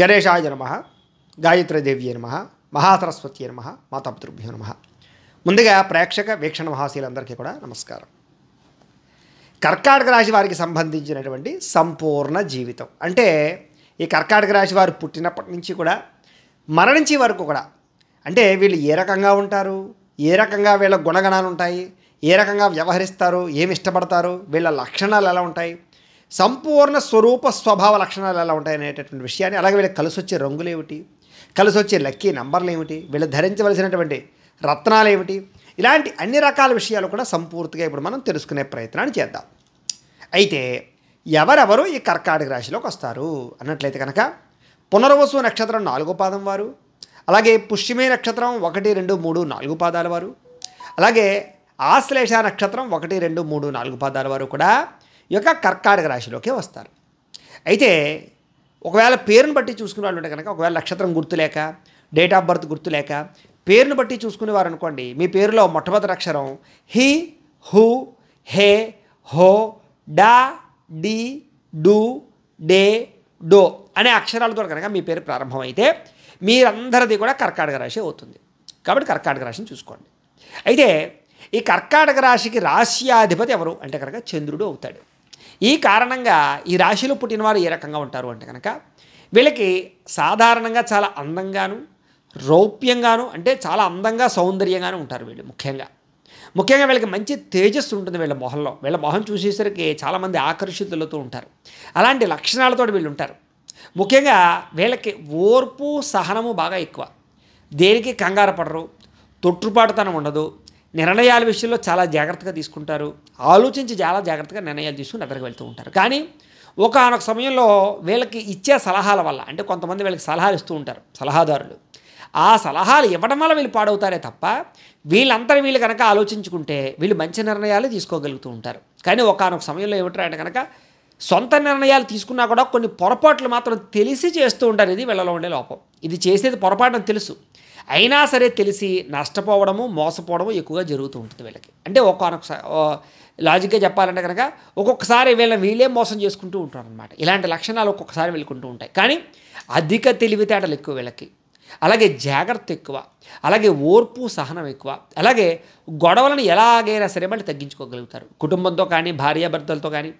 గణేశాయ నమః, గాయత్రీదేవ్యే నమః, మహాసరస్వత్యే నమః, మాతాపితృభ్యో నమః. ముందుగా ప్రేక్షక వీక్షణ మహాశీలందరికీ కూడా నమస్కారం. కర్కాటక రాశి వారికి సంబంధించినటువంటి సంపూర్ణ జీవితం అంటే ఈ కర్కాటక రాశి వారు పుట్టినప్పటి నుంచి కూడా మరణించే వరకు కూడా అంటే వీళ్ళు ఏ రకంగా ఉంటారు, ఏ రకంగా వీళ్ళ గుణగణాలు ఉంటాయి, ఏ రకంగా వ్యవహరిస్తారు, ఏమి ఇష్టపడతారు, వీళ్ళ లక్షణాలు ఎలా ఉంటాయి, సంపూర్ణ స్వరూప స్వభావ లక్షణాలు ఎలా ఉంటాయి అనేటటువంటి విషయాన్ని, అలాగే వీళ్ళకి కలిసి వచ్చే రంగులు ఏమిటి, కలిసి వచ్చే లక్కీ నంబర్లు ఏమిటి, వీళ్ళు ధరించవలసినటువంటి రత్నాలు ఏమిటి, ఇలాంటి అన్ని రకాల విషయాలు కూడా సంపూర్తిగా ఇప్పుడు మనం తెలుసుకునే ప్రయత్నాన్ని చేద్దాం. అయితే ఎవరెవరు ఈ కర్కాటక రాశిలోకి వస్తారు అన్నట్లయితే కనుక పునర్వసు నక్షత్రం 4వ పాదం వారు, అలాగే పుష్యమే నక్షత్రం 1, 2, 3, 4 పాదాల వారు, అలాగే ఆశ్లేష నక్షత్రం 1, 2, 3, 4 పాదాల వారు కూడా ఈ యొక్క కర్కాటక రాశిలోకి వస్తారు. అయితే ఒకవేళ పేరును బట్టి చూసుకునే వాళ్ళు ఉంటే కనుక, ఒకవేళ నక్షత్రం గుర్తులేక, డేట్ ఆఫ్ బర్త్ గుర్తులేక పేరును బట్టి చూసుకునేవారు అనుకోండి, మీ పేరులో మొట్టమొదటి అక్షరం హి, హు, హే, హో, డా, డి, డు, డే, డో అనే అక్షరాలతో కనుక మీ పేరు ప్రారంభమైతే మీరందరిది కూడా కర్కాటక రాశి అవుతుంది. కాబట్టి కర్కాటక రాశిని చూసుకోండి. అయితే ఈ కర్కాటక రాశికి రాశ్యాధిపతి ఎవరు అంటే కనుక చంద్రుడు అవుతాడు. ఈ కారణంగా ఈ రాశిలో పుట్టిన వారు ఏ రకంగా ఉంటారు అంటే కనుక వీళ్ళకి సాధారణంగా చాలా అందంగాను, రౌప్యంగాను, అంటే చాలా అందంగా సౌందర్యంగాను ఉంటారు. వీళ్ళు ముఖ్యంగా వీళ్ళకి మంచి తేజస్సు ఉంటుంది వీళ్ళ మొహంలో. వీళ్ళ మొహం చూసేసరికి చాలామంది ఆకర్షితులతో ఉంటారు. అలాంటి లక్షణాలతో వీళ్ళు ఉంటారు. ముఖ్యంగా వీళ్ళకి ఓర్పు సహనము బాగా ఎక్కువ. దేనికి కంగారు పడరు, తొట్టుపాటుతనం ఉండదు, నిర్ణయాల విషయంలో చాలా జాగ్రత్తగా తీసుకుంటారు, ఆలోచించి చాలా జాగ్రత్తగా నిర్ణయాలు తీసుకుని ఎదురుకు వెళ్తూ ఉంటారు. కానీ ఒకానొక సమయంలో వీళ్ళకి ఇచ్చే సలహాల వల్ల, అంటే కొంతమంది వీళ్ళకి సలహాలు ఇస్తూ ఉంటారు సలహాదారులు, ఆ సలహాలు ఇవ్వడం వల్ల వీళ్ళు పాడవుతారే తప్ప వీళ్ళు కనుక ఆలోచించుకుంటే వీళ్ళు మంచి నిర్ణయాలు తీసుకోగలుగుతూ ఉంటారు. కానీ ఒకానొక సమయంలో ఏమిటంటే కనుక సొంత నిర్ణయాలు తీసుకున్నా కూడా కొన్ని పొరపాట్లు మాత్రం తెలిసి చేస్తూ ఉంటారు. ఇది వీళ్ళలో ఉండే లోపం. ఇది చేసేది పొరపాటు అని తెలుసు, అయినా సరే తెలిసి నష్టపోవడము, మోసపోవడము ఎక్కువగా జరుగుతూ ఉంటుంది వీళ్ళకి. అంటే ఒక్కొక్క లాజిక్గా చెప్పాలంటే కనుక ఒక్కొక్కసారి వీళ్ళే మోసం చేసుకుంటూ ఉంటారు అనమాట. ఇలాంటి లక్షణాలు ఒక్కొక్కసారి వీళ్ళకుంటూ ఉంటాయి. కానీ అధిక తెలివితేటలు ఎక్కువ వీళ్ళకి, అలాగే జాగ్రత్త ఎక్కువ, అలాగే ఓర్పు సహనం ఎక్కువ, అలాగే గొడవలను ఎలాగైనా సరే మళ్ళీ తగ్గించుకోగలుగుతారు. కుటుంబంతో కానీ, భార్యాభర్తలతో కానీ,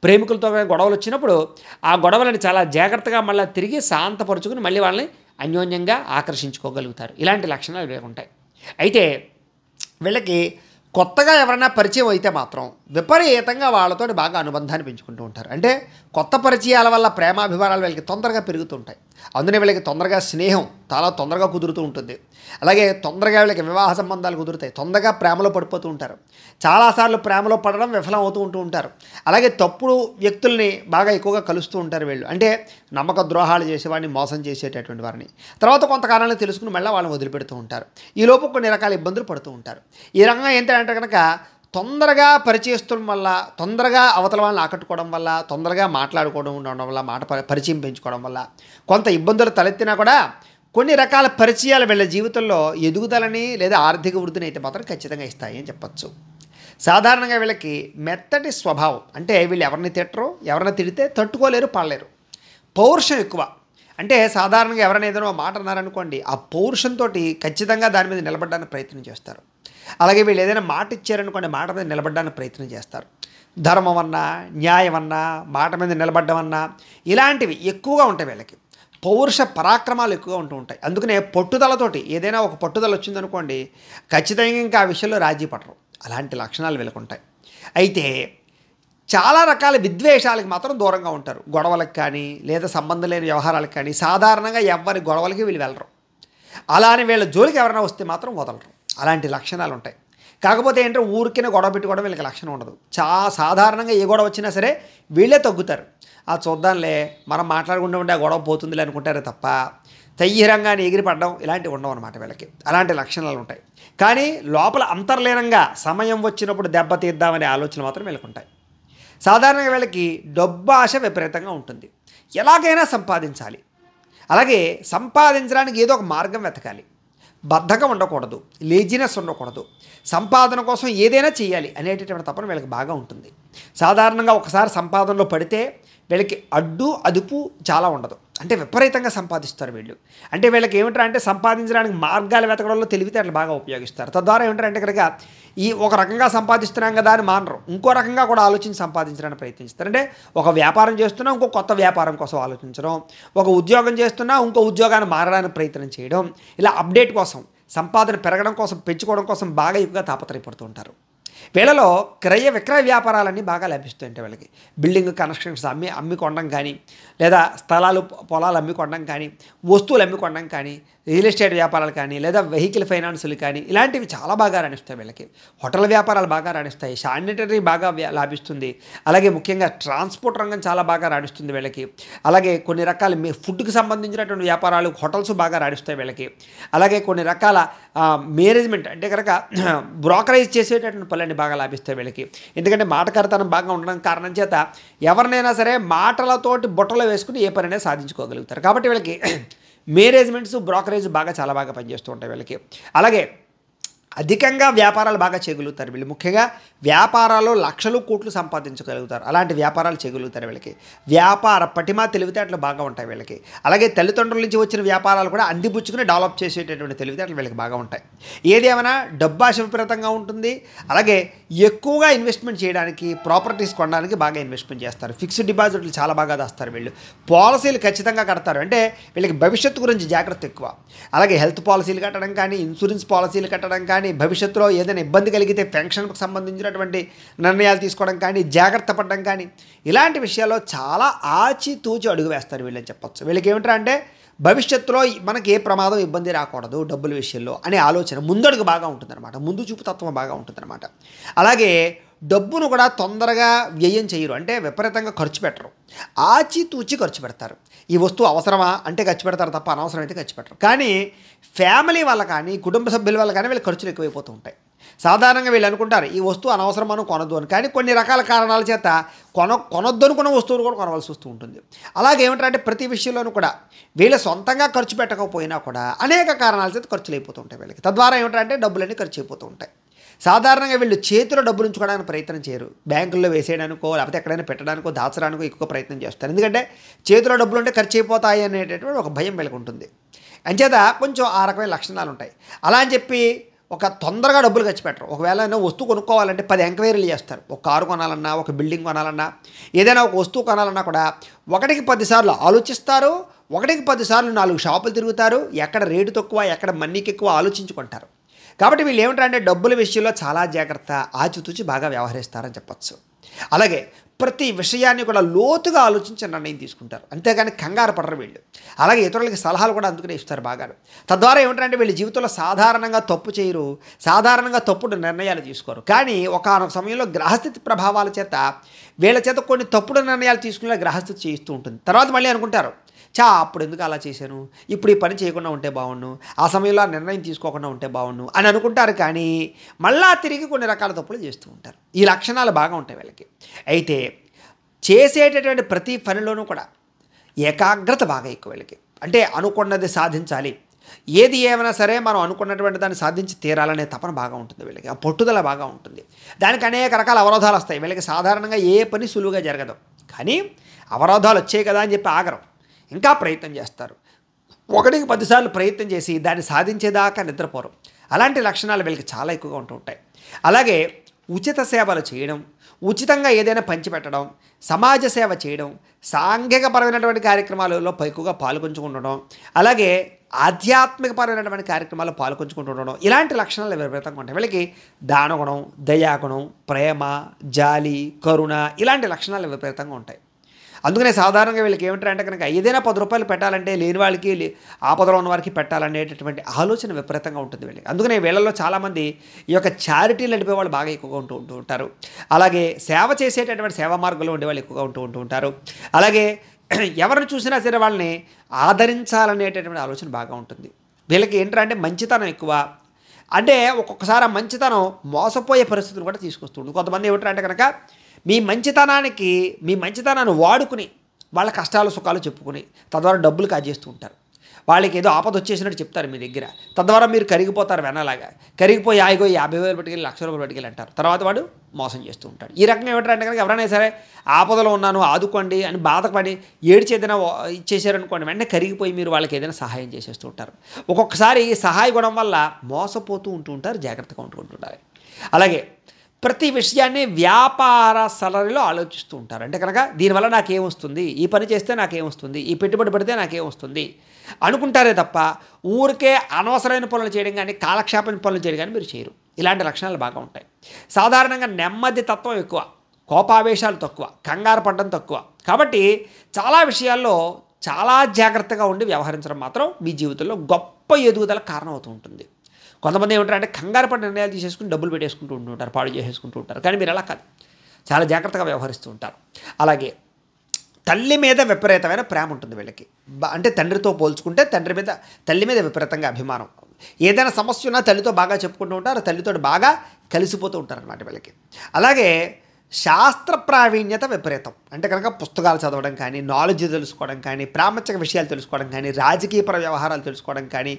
ప్రేమికులతో కానీ గొడవలు వచ్చినప్పుడు ఆ గొడవలను చాలా జాగ్రత్తగా మళ్ళీ తిరిగి శాంతపరుచుకుని మళ్ళీ వాళ్ళని అన్యోన్యంగా ఆకర్షించుకోగలుగుతారు. ఇలాంటి లక్షణాలు వీళ్ళకి ఉంటాయి. అయితే వీళ్ళకి కొత్తగా ఎవరైనా పరిచయం అయితే మాత్రం విపరీతంగా వాళ్ళతో బాగా అనుబంధాన్ని పెంచుకుంటూ ఉంటారు. అంటే కొత్త పరిచయాల వల్ల ప్రేమాభిమానాలు వీళ్ళకి తొందరగా పెరుగుతుంటాయి. అందునే వీళ్ళకి తొందరగా స్నేహం చాలా తొందరగా కుదురుతూ ఉంటుంది. అలాగే తొందరగా వీళ్ళకి వివాహ సంబంధాలు కుదురుతాయి. తొందరగా ప్రేమలో పడిపోతూ ఉంటారు. చాలాసార్లు ప్రేమలో పడడం విఫలం అవుతూ ఉంటారు. అలాగే తప్పుడు వ్యక్తుల్ని బాగా ఎక్కువగా కలుస్తూ ఉంటారు వీళ్ళు. అంటే నమ్మక ద్రోహాలు చేసేవాడిని, మోసం చేసేటటువంటి వారిని తర్వాత కొంతకాలంలో తెలుసుకుని మళ్ళీ వాళ్ళని వదిలిపెడుతూ ఉంటారు. ఈలోపు కొన్ని రకాల ఇబ్బందులు పడుతూ ఉంటారు. ఈ రకంగా ఏంటంటే కనుక తొందరగా పరిచయస్తుల వల్ల, తొందరగా అవతల వాళ్ళని ఆకట్టుకోవడం వల్ల, తొందరగా మాట్లాడుకోవడం ఉండడం వల్ల, పరిచయం పెంచుకోవడం వల్ల కొంత ఇబ్బందులు తలెత్తినా కూడా కొన్ని రకాల పరిచయాలు వీళ్ళ జీవితంలో ఎదుగుదలని లేదా ఆర్థిక వృద్ధిని అయితే మాత్రం ఖచ్చితంగా ఇస్తాయి అని చెప్పచ్చు. సాధారణంగా వీళ్ళకి మెత్తటి స్వభావం, అంటే వీళ్ళు ఎవరిని తిట్టరు, ఎవరిని తిడితే తట్టుకోలేరు, పడలేరు. పౌరుషం ఎక్కువ, అంటే సాధారణంగా ఎవరైనా ఏదైనా మాట అన్నారనుకోండి, ఆ పౌరుషంతో ఖచ్చితంగా దాని మీద నిలబడడానికి ప్రయత్నం చేస్తారు. అలాగే వీళ్ళు ఏదైనా మాట ఇచ్చారనుకోండి, మాట మీద నిలబడడానికి ప్రయత్నం చేస్తారు. ధర్మం అన్నా, న్యాయం అన్నా, మాట మీద నిలబడ్డం అన్నా ఇలాంటివి ఎక్కువగా ఉంటాయి వీళ్ళకి. పౌరుష పరాక్రమాలు ఎక్కువగా ఉంటూ ఉంటాయి. అందుకనే పట్టుదలతోటి ఏదైనా ఒక పట్టుదల వచ్చిందనుకోండి, ఖచ్చితంగా ఇంకా ఆ విషయంలో రాజీ పడరు. అలాంటి లక్షణాలు వీళ్ళకు ఉంటాయి. అయితే చాలా రకాల విద్వేషాలకు మాత్రం దూరంగా ఉంటారు. గొడవలకు కానీ లేదా సంబంధం లేని వ్యవహారాలకు కానీ సాధారణంగా ఎవరి గొడవలకి వీళ్ళు వెళ్ళరు. అలానే వీళ్ళ జోలికి ఎవరైనా వస్తే మాత్రం వదలరు. అలాంటి లక్షణాలు ఉంటాయి. కాకపోతే ఏంటంటే ఊరికైనా గొడవ పెట్టుకోవడం వీళ్ళకి లక్షణం ఉండదు. సాధారణంగా ఏ గొడవ వచ్చినా సరే వీళ్ళే తగ్గుతారు. చూద్దాంలే, మనం మాట్లాడుకుంటూ ఉంటే ఆ గొడవ పోతుందిలే అనుకుంటారే తప్ప తయ్యరంగానే ఎగిరిపడడం ఇలాంటివి ఉండవు అనమాట వీళ్ళకి. అలాంటి లక్షణాలు ఉంటాయి. కానీ లోపల అంతర్లీనంగా సమయం వచ్చినప్పుడు దెబ్బతీద్దామనే ఆలోచన మాత్రం వీళ్ళకి ఉంటాయి. సాధారణంగా వీళ్ళకి డబ్బు ఆశ విపరీతంగా ఉంటుంది. ఎలాగైనా సంపాదించాలి, అలాగే సంపాదించడానికి ఏదో ఒక మార్గం వెతకాలి. బద్ధకం ఉండకూడదు, లేజినెస్ ఉండకూడదు, సంపాదన కోసం ఏదైనా చేయాలి అనేటటువంటి తపన వీళ్ళకి బాగా ఉంటుంది. సాధారణంగా ఒకసారి సంపాదనలో పడితే వీళ్ళకి అడ్డు అదుపు చాలా ఉండదు. అంటే విపరీతంగా సంపాదిస్తారు వీళ్ళు. అంటే వీళ్ళకి ఏమిటంటే సంపాదించడానికి మార్గాలు వెతకడంలో తెలివితేటలు బాగా ఉపయోగిస్తారు. తద్వారా ఏమిటంటే కనుక ఈ ఒక రకంగా సంపాదిస్తున్నాం కదా అని మానరు. ఇంకో రకంగా కూడా ఆలోచించి సంపాదించడానికి ప్రయత్నిస్తారు. అంటే ఒక వ్యాపారం చేస్తున్నా ఇంకో కొత్త వ్యాపారం కోసం ఆలోచించడం, ఒక ఉద్యోగం చేస్తున్నా ఇంకో ఉద్యోగాన్ని మారడానికి ప్రయత్నం చేయడం, ఇలా అప్డేట్ కోసం, సంపాదన పెరగడం కోసం, పెంచుకోవడం కోసం బాగా ఎక్కువగా తాపత్రయపడుతూ ఉంటారు. వీళ్ళలో క్రయ విక్రయ వ్యాపారాలన్నీ బాగా లభిస్తుంటాయి. వీళ్ళకి బిల్డింగ్ కన్స్ట్రక్షన్స్ అమ్మి కొనడం కానీ, లేదా స్థలాలు పొలాలు అమ్మికొనడం కానీ, వస్తువులు అమ్మికొనడం కానీ, రియల్ ఎస్టేట్ వ్యాపారాలు కానీ, లేదా వెహికల్ ఫైనాన్సులు కానీ, ఇలాంటివి చాలా బాగా రాణిస్తాయి వీళ్ళకి. హోటల్ వ్యాపారాలు బాగా రాణిస్తాయి. శానిటరీ బాగా లాభిస్తుంది. అలాగే ముఖ్యంగా ట్రాన్స్పోర్ట్ రంగం చాలా బాగా రాణిస్తుంది వీళ్ళకి. అలాగే కొన్ని రకాల ఫుడ్కి సంబంధించినటువంటి వ్యాపారాలు, హోటల్స్ బాగా రాణిస్తాయి వీళ్ళకి. అలాగే కొన్ని రకాల మేనేజ్మెంట్ అంటే కనుక బ్రోకరేజ్ చేసేటటువంటి పనులన్నీ బాగా లాభిస్తాయి వీళ్ళకి. ఎందుకంటే మాటకారితనం బాగా ఉండడం కారణం చేత ఎవరినైనా సరే మాటలతోటి బుట్టలో వేసుకుని ఏ పనైనా సాధించుకోగలుగుతారు. కాబట్టి వీళ్ళకి మేనేజ్మెంట్స్, బ్రోకరేజ్ బాగా చాలా బాగా పనిచేస్తూ ఉంటాయి వీళ్ళకి. అలాగే అధికంగా వ్యాపారాలు బాగా చేయగలుగుతారు వీళ్ళు. ముఖ్యంగా వ్యాపారాల్లో లక్షలు కోట్లు సంపాదించగలుగుతారు. అలాంటి వ్యాపారాలు చేయగలుగుతారు వీళ్ళకి. వ్యాపార పటిమ తెలివితేటలు బాగా ఉంటాయి వీళ్ళకి. అలాగే తల్లిదండ్రుల నుంచి వచ్చిన వ్యాపారాలు కూడా అందిపుచ్చుకుని డెవలప్ చేసేటటువంటి తెలివితేటలు వీళ్ళకి బాగా ఉంటాయి. ఏదేమైనా డబ్బాశ విపరీతంగా ఉంటుంది. అలాగే ఎక్కువగా ఇన్వెస్ట్మెంట్ చేయడానికి, ప్రాపర్టీస్ కొనడానికి బాగా ఇన్వెస్ట్మెంట్ చేస్తారు. ఫిక్స్డ్ డిపాజిట్లు చాలా బాగా దాస్తారు వీళ్ళు. పాలసీలు ఖచ్చితంగా కడతారు. అంటే వీళ్ళకి భవిష్యత్తు గురించి జాగ్రత్త ఎక్కువ. అలాగే హెల్త్ పాలసీలు కట్టడం కానీ, ఇన్సూరెన్స్ పాలసీలు కట్టడం కానీ, భవిష్యత్తులో ఏదైనా ఇబ్బంది కలిగితే పెన్షన్కి సంబంధించినటువంటి నిర్ణయాలు తీసుకోవడం కానీ, జాగ్రత్త పడడం కానీ, ఇలాంటి విషయాల్లో చాలా ఆచితూచి అడుగు వేస్తారు వీళ్ళని చెప్పచ్చు. వీళ్ళకి ఏమిటంటే భవిష్యత్తులో మనకి ఏ ప్రమాదం, ఇబ్బంది రాకూడదు డబ్బుల విషయంలో అనే ఆలోచన ముందడుగు బాగా ఉంటుందన్నమాట. ముందు చూపుతత్వం బాగా ఉంటుందన్నమాట. అలాగే డబ్బును కూడా తొందరగా వ్యయం చేయరు. అంటే విపరీతంగా ఖర్చు పెట్టరు. ఆచితూచి ఖర్చు పెడతారు. ఈ వస్తువు అవసరమా అంటే ఖర్చు పెడతారు తప్ప అనవసరం అయితే ఖర్చు పెట్టరు. కానీ ఫ్యామిలీ వల్ల కానీ, కుటుంబ సభ్యుల వల్ల కానీ వీళ్ళ ఖర్చులు ఎక్కువైపోతూ ఉంటాయి. సాధారణంగా వీళ్ళు అనుకుంటారు ఈ వస్తువు అనవసరం మనం కొనద్దు అని. కానీ కొన్ని రకాల కారణాల చేత కొనొద్దు అనుకున్న వస్తువులు కూడా కొనవలసి వస్తూ ఉంటుంది. అలాగే ఏమిటంటే ప్రతి విషయంలోనూ కూడా వీళ్ళు సొంతంగా ఖర్చు పెట్టకపోయినా కూడా అనేక కారణాల చేత ఖర్చులు అయిపోతూ ఉంటాయి వీళ్ళకి. తద్వారా ఏమిటంటే డబ్బులన్నీ ఖర్చు అయిపోతూ ఉంటాయి. సాధారణంగా వీళ్ళు చేతిలో డబ్బులు ఉంచుకోవడానికి ప్రయత్నం చేయరు. బ్యాంకుల్లో వేసేయడానికో లేకపోతే ఎక్కడైనా పెట్టడానికో దాచడానికో ఎక్కువ ప్రయత్నం చేస్తారు. ఎందుకంటే చేతిలో డబ్బులు ఉంటే ఖర్చు అయిపోతాయి అనేటటువంటి ఒక భయం వీళ్ళకి ఉంటుంది. అంచేత కొంచెం ఆ రకమైన లక్షణాలు ఉంటాయి. అలా అని చెప్పి ఒక తొందరగా డబ్బులు ఖర్చు పెట్టరు. ఒకవేళ ఏదైనా వస్తువు కొనుక్కోవాలంటే 10 ఎంక్వైరీలు చేస్తారు. ఒక కారు కొనాలన్నా, ఒక బిల్డింగ్ కొనాలన్నా, ఏదైనా ఒక వస్తువు కొనాలన్నా కూడా 1కి 10 సార్లు ఆలోచిస్తారు. 1కి 10 సార్లు 4 షాపులు తిరుగుతారు. ఎక్కడ రేటు తక్కువ, ఎక్కడ మనీకి ఎక్కువ ఆలోచించుకుంటారు. కాబట్టి వీళ్ళు ఏమిటంటే డబ్బుల విషయంలో చాలా జాగ్రత్త, ఆచితూచి బాగా వ్యవహరిస్తారని చెప్పచ్చు. అలాగే ప్రతి విషయాన్ని కూడా లోతుగా ఆలోచించి నిర్ణయం తీసుకుంటారు. అంతేగాని కంగారు పడరు వీళ్ళు. అలాగే ఇతరులకి సలహాలు కూడా అందుకునే ఇస్తారు బాగా. తద్వారా ఏమిటంటే వీళ్ళ జీవితంలో సాధారణంగా తప్పు చేయరు, సాధారణంగా తప్పుడు నిర్ణయాలు తీసుకోరు. కానీ ఒకానొక సమయంలో గ్రహస్థితి ప్రభావాల చేత వీళ్ళ చేత కొన్ని తప్పుడు నిర్ణయాలు తీసుకునే గ్రహస్థితి చేయిస్తూ ఉంటుంది. తర్వాత మళ్ళీ అనుకుంటారు అప్పుడు ఎందుకు అలా చేశాను, ఇప్పుడు ఈ పని చేయకుండా ఉంటే బాగుండు, ఆ సమయంలో ఆ నిర్ణయం తీసుకోకుండా ఉంటే బాగుండు అని అనుకుంటారు. కానీ మళ్ళా తిరిగి కొన్ని రకాల తప్పులు చేస్తూ ఉంటారు. ఈ లక్షణాలు బాగా ఉంటాయి వీళ్ళకి. అయితే చేసేటటువంటి ప్రతి పనిలోనూ కూడా ఏకాగ్రత బాగా ఎక్కువ వీళ్ళకి. అంటే అనుకున్నది సాధించాలి, ఏది ఏమైనా సరే మనం అనుకున్నటువంటి దాన్ని సాధించి తీరాలనే తపన బాగా ఉంటుంది వీళ్ళకి. ఆ పట్టుదల బాగా ఉంటుంది. దానికి అనేక రకాల అవరోధాలు వస్తాయి వీళ్ళకి. సాధారణంగా ఏ పని సులువుగా జరగదు. కానీ అవరోధాలు వచ్చాయి కదా అని చెప్పి ఆగరం, ఇంకా ప్రయత్నం చేస్తారు. 1కి 10 సార్లు ప్రయత్నం చేసి దాన్ని సాధించేదాకా నిద్రపోరు. అలాంటి లక్షణాలు వీళ్ళకి చాలా ఎక్కువగా ఉంటూ ఉంటాయి. అలాగే ఉచిత సేవలు చేయడం, ఉచితంగా ఏదైనా పంచిపెట్టడం, సమాజ సేవ చేయడం, సాంఘికపరమైనటువంటి కార్యక్రమాలలో ఎక్కువగా పాల్గొంచుకుంటుండడం, అలాగే ఆధ్యాత్మికపరమైనటువంటి కార్యక్రమాల్లో పాల్గొంచుకుంటుండడం, ఇలాంటి లక్షణాలు విపరీతంగా ఉంటాయి వీళ్ళకి. దానగుణం, దయాగుణం, ప్రేమ, జాలి, కరుణ, ఇలాంటి లక్షణాలు విపరీతంగా ఉంటాయి. అందుకనే సాధారణంగా వీళ్ళకి ఏమిటంటే కనుక ఏదైనా 10 రూపాయలు పెట్టాలంటే లేని వాళ్ళకి, ఆపదలో ఉన్న వారికి పెట్టాలనేటటువంటి ఆలోచన విపరీతంగా ఉంటుంది వీళ్ళకి. అందుకనే వీళ్ళలో చాలామంది ఈ యొక్క చారిటీలు నడిపే వాళ్ళు బాగా ఎక్కువగా ఉంటూ ఉంటారు. అలాగే సేవ చేసేటటువంటి సేవా మార్గంలో ఉండేవాళ్ళు ఎక్కువగా ఉంటూ ఉంటారు. అలాగే ఎవరిని చూసినా సరే వాళ్ళని ఆదరించాలనేటటువంటి ఆలోచన బాగా ఉంటుంది వీళ్ళకి. ఏంటంటే మంచితనం ఎక్కువ. అంటే ఒక్కొక్కసారి ఆ మంచితనం మోసపోయే పరిస్థితులు కూడా తీసుకొస్తుంది. కొంతమంది ఏమిటంటే కనుక మీ మంచితనాన్ని వాడుకుని వాళ్ళ కష్టాలు సుఖాలు చెప్పుకుని తద్వారా డబ్బులు కాజేస్తూ ఉంటారు. వాళ్ళకి ఏదో ఆపద వచ్చేసినట్టు చెప్తారు మీ దగ్గర, తద్వారా మీరు కరిగిపోతారు వెనలాగా. కరిగిపోయి ఆయిగో 50,000 పట్టుకెళ్ళి 1,00,000 రూపాయలు పట్టుకెళ్ళి అంటారు. తర్వాత వాడు మోసం చేస్తూ ఉంటాడు. ఈ రకంగా ఏమిటంటే కనుక ఎవరైనా సరే ఆపదలో ఉన్నాను ఆదుకోండి అని బాధపడి ఏడిచి ఏదైనా ఇచ్చేసారనుకోండి, వెంటనే కరిగిపోయి మీరు వాళ్ళకి ఏదైనా సహాయం చేసేస్తూ ఉంటారు. ఒక్కొక్కసారి సహాయ గుణం వల్ల మోసపోతూ ఉంటారు, జాగ్రత్తగా ఉంటుంటారు. అలాగే ప్రతి విషయాన్ని వ్యాపార సలరీలో ఆలోచిస్తూ ఉంటారు. అంటే కనుక దీనివల్ల నాకేమొస్తుంది, ఈ పని చేస్తే నాకేమొస్తుంది, ఈ పెట్టుబడి పెడితే నాకేమొస్తుంది అనుకుంటారే తప్ప ఊరికే అనవసరమైన పనులు చేయడం కానీ కాలక్షేపం పనులు చేయడం కానీ మీరు చేయరు. ఇలాంటి లక్షణాలు బాగా ఉంటాయి. సాధారణంగా నెమ్మది తత్వం ఎక్కువ, కోపావేశాలు తక్కువ, కంగారు పడడం తక్కువ. కాబట్టి చాలా విషయాల్లో చాలా జాగ్రత్తగా ఉండి వ్యవహరించడం మాత్రం మీ జీవితంలో గొప్ప ఎదుగుదల కారణం అవుతూ ఉంటుంది. కొంతమంది ఏమంటారంటే కంగారు పడి నిర్ణయాలు తీసేసుకుని డబ్బులు పెట్టేసుకుంటూ ఉంటారు, పాడు చేసేసుకుంటూ ఉంటారు. కానీ మీరు అలా కాదు, చాలా జాగ్రత్తగా వ్యవహరిస్తూ ఉంటారు. అలాగే తల్లి మీద విపరీతమైన ప్రేమ ఉంటుంది వీళ్ళకి. అంటే తండ్రితో పోల్చుకుంటే తల్లి మీద విపరీతంగా అభిమానం. ఏదైనా సమస్య ఉన్నా తల్లితో బాగా చెప్పుకుంటూ ఉంటారు, తల్లితో బాగా కలిసిపోతూ ఉంటారు అన్నమాట వీళ్ళకి. అలాగే శాస్త్ర ప్రావీణ్యత విపరీతం. అంటే కనుక పుస్తకాలు చదవడం కానీ, నాలెడ్జ్ తెలుసుకోవడం కానీ, ప్రాముఖ్య విషయాలు తెలుసుకోవడం కానీ, రాజకీయపర వ్యవహారాలు తెలుసుకోవడం కానీ,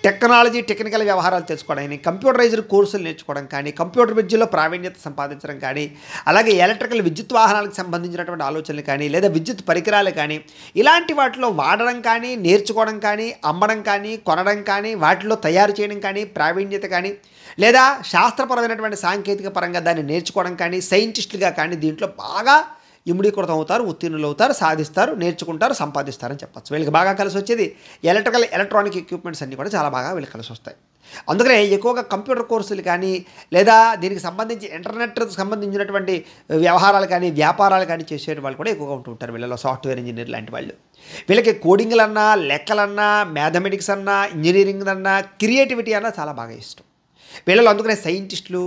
టెక్నికల్ వ్యవహారాలు తెలుసుకోవడం కానీ, కంప్యూటరైజ్డ్ కోర్సులు నేర్చుకోవడం కానీ, కంప్యూటర్ విద్యలో ప్రావీణ్యత సంపాదించడం కానీ, అలాగే ఎలక్ట్రికల్ విద్యుత్ వాహనాలకు సంబంధించినటువంటి ఆలోచనలు కానీ, లేదా విద్యుత్ పరికరాలు కానీ, ఇలాంటి వాటిలో వాడడం కానీ, నేర్చుకోవడం కానీ, అమ్మడం కానీ, కొనడం కానీ, వాటిలో తయారు చేయడం కానీ, ప్రావీణ్యత కానీ, లేదా శాస్త్రపరమైనటువంటి సాంకేతిక పరంగా దాన్ని నేర్చుకోవడం కానీ, సైంటిస్టులుగా కానీ దీంట్లో బాగా ఇముడీకృతం అవుతారు, ఉత్తీర్ణులు అవుతారు, సాధిస్తారు, నేర్చుకుంటారు, సంపాదిస్తారని చెప్పచ్చు. వీళ్ళకి బాగా కలిసి వచ్చేది ఎలక్ట్రానిక్ ఎక్విప్మెంట్స్ అన్నీ కూడా చాలా బాగా వీళ్ళకి కలిసి వస్తాయి. అందుకనే ఎక్కువగా కంప్యూటర్ కోర్సులు కానీ, లేదా దీనికి సంబంధించి ఇంటర్నెట్ సంబంధించినటువంటి వ్యవహారాలు కానీ, వ్యాపారాలు కానీ చేసే వాళ్ళు కూడా ఎక్కువగా ఉంటూ ఉంటారు. వీళ్ళలో సాఫ్ట్వేర్ ఇంజనీర్ లాంటి వాళ్ళు. వీళ్ళకి కోడింగ్లన్నా, లెక్కలన్నా, మ్యాథమెటిక్స్ అన్నా, ఇంజనీరింగ్ అన్నా, క్రియేటివిటీ అన్నా చాలా బాగా ఇష్టం వీళ్ళలో. అందుకనే సైంటిస్టులు,